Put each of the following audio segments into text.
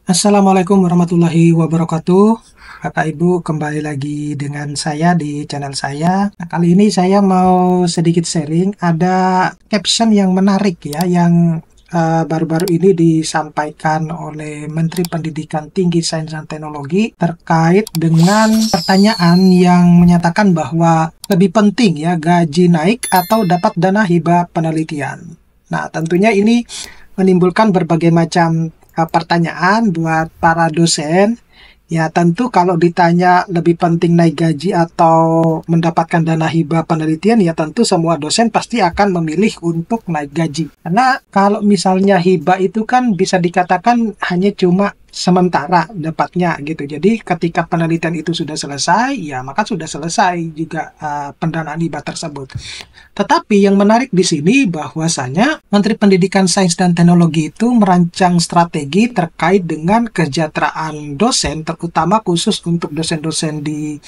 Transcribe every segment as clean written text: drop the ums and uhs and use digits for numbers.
Assalamualaikum warahmatullahi wabarakatuh. Bapak Ibu, kembali lagi dengan saya di channel saya. Nah, kali ini saya mau sedikit sharing. Ada caption yang menarik ya, yang baru-baru ini disampaikan oleh Menteri Pendidikan Tinggi Sains dan Teknologi terkait dengan pertanyaan yang menyatakan bahwa lebih penting ya gaji naik atau dapat dana hibah penelitian. Nah, tentunya ini menimbulkan berbagai macam pertanyaan buat para dosen. Ya, tentu kalau ditanya lebih penting naik gaji atau mendapatkan dana hibah penelitian, ya tentu semua dosen pasti akan memilih untuk naik gaji. Karena kalau misalnya hibah itu kan bisa dikatakan hanya cuma sementara dapatnya gitu. Jadi ketika penelitian itu sudah selesai, ya maka sudah selesai juga pendanaan hibah tersebut. Tetapi yang menarik di sini bahwasanya Menteri Pendidikan Sains dan Teknologi itu merancang strategi terkait dengan kesejahteraan dosen, terutama khusus untuk dosen-dosen di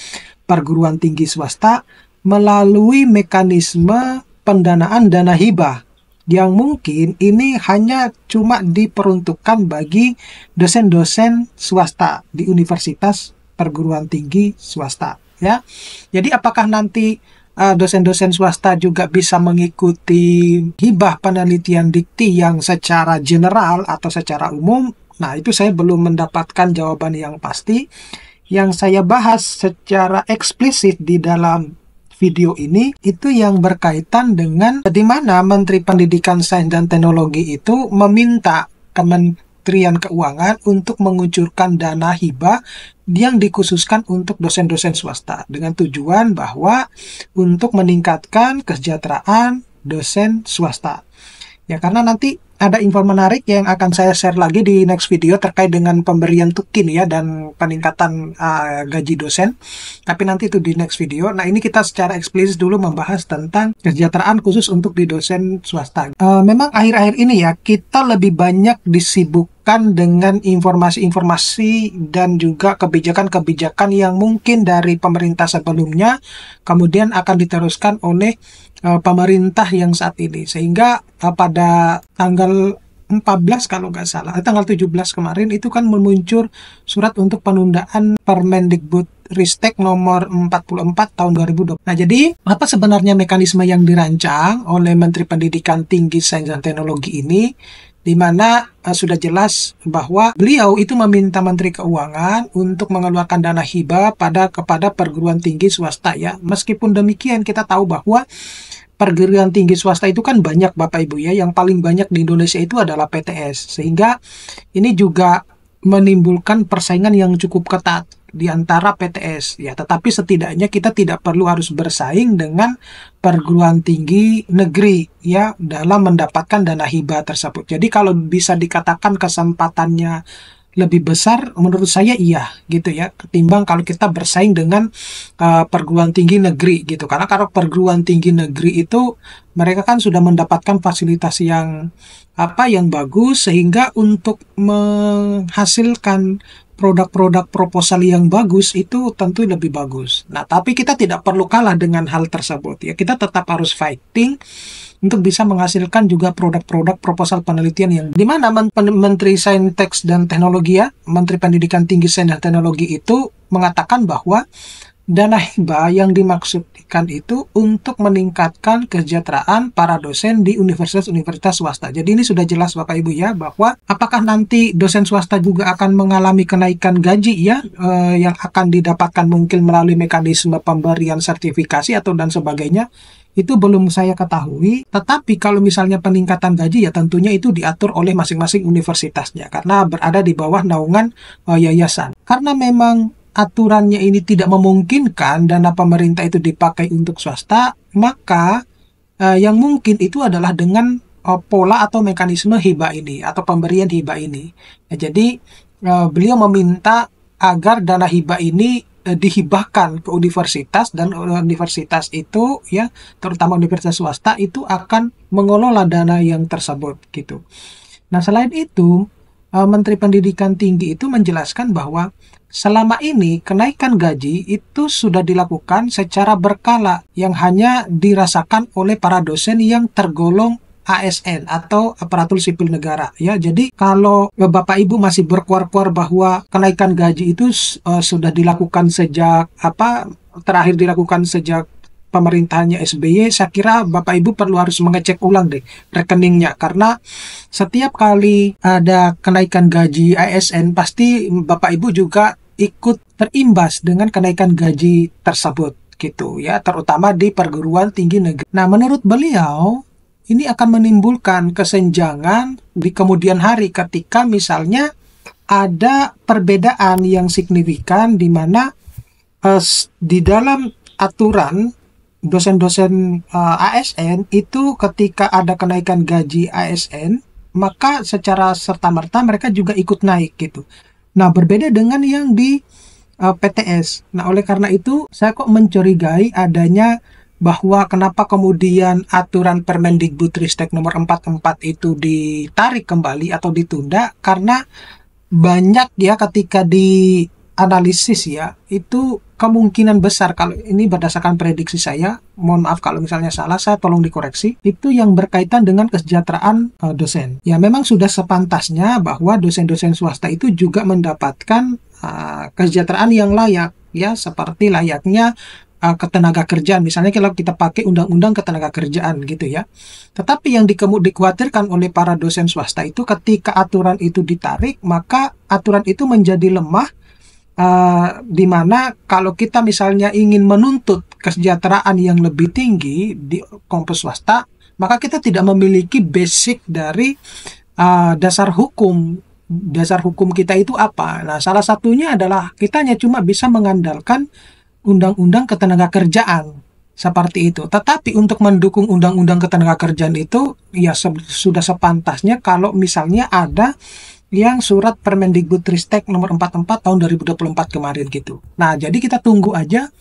perguruan tinggi swasta melalui mekanisme pendanaan dana hibah yang mungkin ini hanya cuma diperuntukkan bagi dosen-dosen swasta di universitas perguruan tinggi swasta ya. Jadi apakah nanti dosen-dosen swasta juga bisa mengikuti hibah penelitian dikti yang secara general atau secara umum? Nah, itu saya belum mendapatkan jawaban yang pasti. Yang saya bahas secara eksplisit di dalam video ini itu yang berkaitan dengan di mana Menteri Pendidikan Sains dan Teknologi itu meminta Kementerian Keuangan untuk mengucurkan dana hibah yang dikhususkan untuk dosen-dosen swasta dengan tujuan bahwa untuk meningkatkan kesejahteraan dosen swasta. Ya, karena nanti ada info menarik yang akan saya share lagi di next video terkait dengan pemberian tukin ya dan peningkatan gaji dosen. Tapi nanti itu di next video. Nah, ini kita secara eksplisit dulu membahas tentang kesejahteraan khusus untuk di dosen swasta. Memang akhir-akhir ini ya kita lebih banyak disibukkan dengan informasi-informasi dan juga kebijakan-kebijakan yang mungkin dari pemerintah sebelumnya kemudian akan diteruskan oleh pemerintah yang saat ini, sehingga pada tanggal 14 kalau nggak salah, tanggal 17 kemarin itu kan memuncul surat untuk penundaan Permendikbud Ristek nomor 44 tahun 2020. Nah, jadi apa sebenarnya mekanisme yang dirancang oleh Menteri Pendidikan Tinggi Sains dan Teknologi ini, di mana sudah jelas bahwa beliau itu meminta Menteri Keuangan untuk mengeluarkan dana hibah kepada perguruan tinggi swasta ya. Meskipun demikian kita tahu bahwa perguruan tinggi swasta itu kan banyak Bapak Ibu ya, yang paling banyak di Indonesia itu adalah PTS, sehingga ini juga menimbulkan persaingan yang cukup ketat di antara PTS ya, tetapi setidaknya kita tidak perlu harus bersaing dengan perguruan tinggi negeri ya dalam mendapatkan dana hibah tersebut. Jadi kalau bisa dikatakan kesempatannya lebih besar, menurut saya iya gitu ya, ketimbang kalau kita bersaing dengan perguruan tinggi negeri gitu. Karena kalau perguruan tinggi negeri itu mereka kan sudah mendapatkan fasilitas yang bagus, sehingga untuk menghasilkan produk-produk proposal yang bagus itu tentu lebih bagus. Nah, tapi kita tidak perlu kalah dengan hal tersebut ya. Kita tetap harus fighting untuk bisa menghasilkan juga produk-produk proposal penelitian yang dimana Menteri Saintek dan Teknologi ya, Menteri Pendidikan Tinggi Sains dan Teknologi itu mengatakan bahwa dana hibah yang dimaksudkan itu untuk meningkatkan kesejahteraan para dosen di universitas-universitas swasta. Jadi ini sudah jelas Bapak Ibu ya, bahwa apakah nanti dosen swasta juga akan mengalami kenaikan gaji ya, yang akan didapatkan mungkin melalui mekanisme pemberian sertifikasi atau dan sebagainya. Itu belum saya ketahui, tetapi kalau misalnya peningkatan gaji ya tentunya itu diatur oleh masing-masing universitasnya karena berada di bawah naungan yayasan. Karena memang aturannya ini tidak memungkinkan dana pemerintah itu dipakai untuk swasta, maka yang mungkin itu adalah dengan pola atau mekanisme hibah ini atau pemberian hibah ini. Ya, jadi beliau meminta agar dana hibah ini dihibahkan ke universitas, dan universitas itu ya terutama universitas swasta itu akan mengelola dana yang tersebut gitu. Nah, selain itu Menteri Pendidikan Tinggi itu menjelaskan bahwa selama ini kenaikan gaji itu sudah dilakukan secara berkala yang hanya dirasakan oleh para dosen yang tergolong ASN atau aparatur sipil negara ya. Jadi kalau Bapak Ibu masih berkuar-kuar bahwa kenaikan gaji itu sudah dilakukan sejak terakhir dilakukan sejak pemerintahnya SBY, saya kira Bapak Ibu perlu harus mengecek ulang deh rekeningnya, karena setiap kali ada kenaikan gaji ASN pasti Bapak Ibu juga ikut terimbas dengan kenaikan gaji tersebut gitu ya, terutama di perguruan tinggi negeri. Nah, menurut beliau ini akan menimbulkan kesenjangan di kemudian hari ketika misalnya ada perbedaan yang signifikan di mana di dalam aturan dosen-dosen ASN itu ketika ada kenaikan gaji ASN, maka secara serta-merta mereka juga ikut naik gitu. Nah, berbeda dengan yang di PTS. Nah, oleh karena itu saya kok mencurigai adanya bahwa kenapa kemudian aturan Permendikbudristek nomor 44 itu ditarik kembali atau ditunda, karena banyak ya ketika di analisis ya, itu kemungkinan besar, kalau ini berdasarkan prediksi saya, mohon maaf kalau misalnya salah, saya tolong dikoreksi, itu yang berkaitan dengan kesejahteraan dosen. Ya, memang sudah sepantasnya bahwa dosen-dosen swasta itu juga mendapatkan kesejahteraan yang layak ya, seperti layaknya ketenaga kerjaan. Misalnya kalau kita pakai undang-undang ketenaga kerjaan gitu ya. Tetapi yang dikhawatirkan oleh para dosen swasta itu ketika aturan itu ditarik, maka aturan itu menjadi lemah, di mana kalau kita misalnya ingin menuntut kesejahteraan yang lebih tinggi di kampus swasta, maka kita tidak memiliki basic dari dasar hukum. Dasar hukum kita itu apa? Nah, salah satunya adalah kita hanya cuma bisa mengandalkan undang-undang ketenaga kerjaan seperti itu. Tetapi untuk mendukung undang-undang ketenaga kerjaan itu ya sudah sepantasnya kalau misalnya ada yang surat Permendikbudristek nomor 44 tahun 2024 kemarin gitu. Nah, jadi kita tunggu aja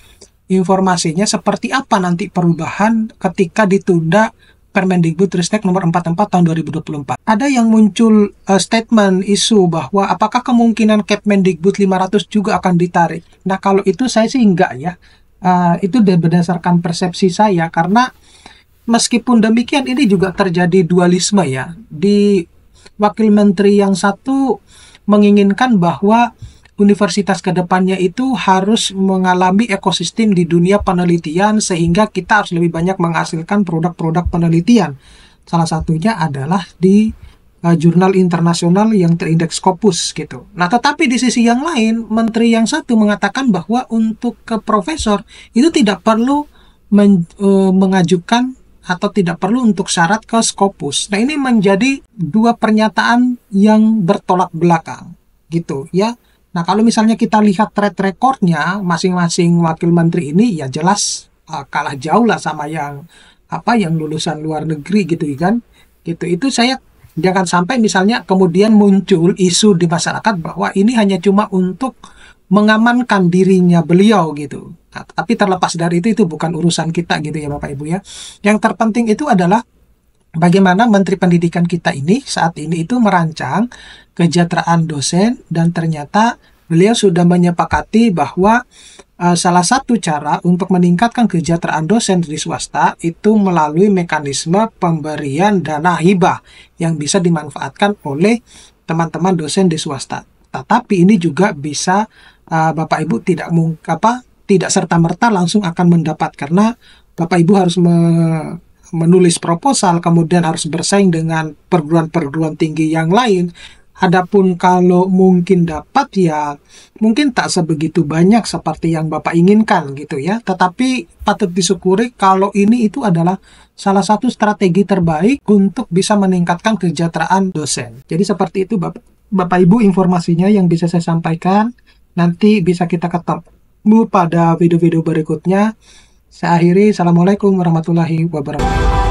informasinya seperti apa nanti perubahan ketika ditunda Permendikbudristek nomor 44 tahun 2024. Ada yang muncul statement isu bahwa apakah kemungkinan Kepmendikbud 500 juga akan ditarik. Nah, kalau itu saya sih enggak ya. Itu berdasarkan persepsi saya, karena meskipun demikian ini juga terjadi dualisme ya. Di Wakil Menteri yang satu menginginkan bahwa universitas kedepannya itu harus mengalami ekosistem di dunia penelitian, sehingga kita harus lebih banyak menghasilkan produk-produk penelitian. Salah satunya adalah di jurnal internasional yang terindeks Scopus gitu. Nah, tetapi di sisi yang lain, Menteri yang satu mengatakan bahwa untuk ke profesor itu tidak perlu mengajukan atau tidak perlu untuk syarat ke Scopus. Nah, ini menjadi dua pernyataan yang bertolak belakang gitu ya. Nah, kalau misalnya kita lihat track recordnya masing-masing wakil menteri ini, ya jelas kalah jauh lah sama yang lulusan luar negeri gitu kan. Gitu. Itu saya jangan sampai misalnya kemudian muncul isu di masyarakat bahwa ini hanya cuma untuk mengamankan dirinya beliau gitu. Nah, tapi terlepas dari itu bukan urusan kita gitu ya Bapak Ibu ya. Yang terpenting itu adalah bagaimana Menteri Pendidikan kita ini saat ini itu merancang kesejahteraan dosen, dan ternyata beliau sudah menyepakati bahwa salah satu cara untuk meningkatkan kesejahteraan dosen di swasta itu melalui mekanisme pemberian dana hibah yang bisa dimanfaatkan oleh teman-teman dosen di swasta. Tetapi ini juga bisa Bapak Ibu tidak serta-merta langsung akan mendapat, karena Bapak Ibu harus menulis proposal, kemudian harus bersaing dengan perguruan-perguruan tinggi yang lain. Adapun kalau mungkin dapat ya mungkin tak sebegitu banyak seperti yang Bapak inginkan gitu ya. Tetapi patut disyukuri kalau ini itu adalah salah satu strategi terbaik untuk bisa meningkatkan kesejahteraan dosen. Jadi seperti itu Bapak Ibu informasinya yang bisa saya sampaikan. Nanti bisa kita ketemu pada video-video berikutnya. Saya akhiri. Assalamualaikum warahmatullahi wabarakatuh.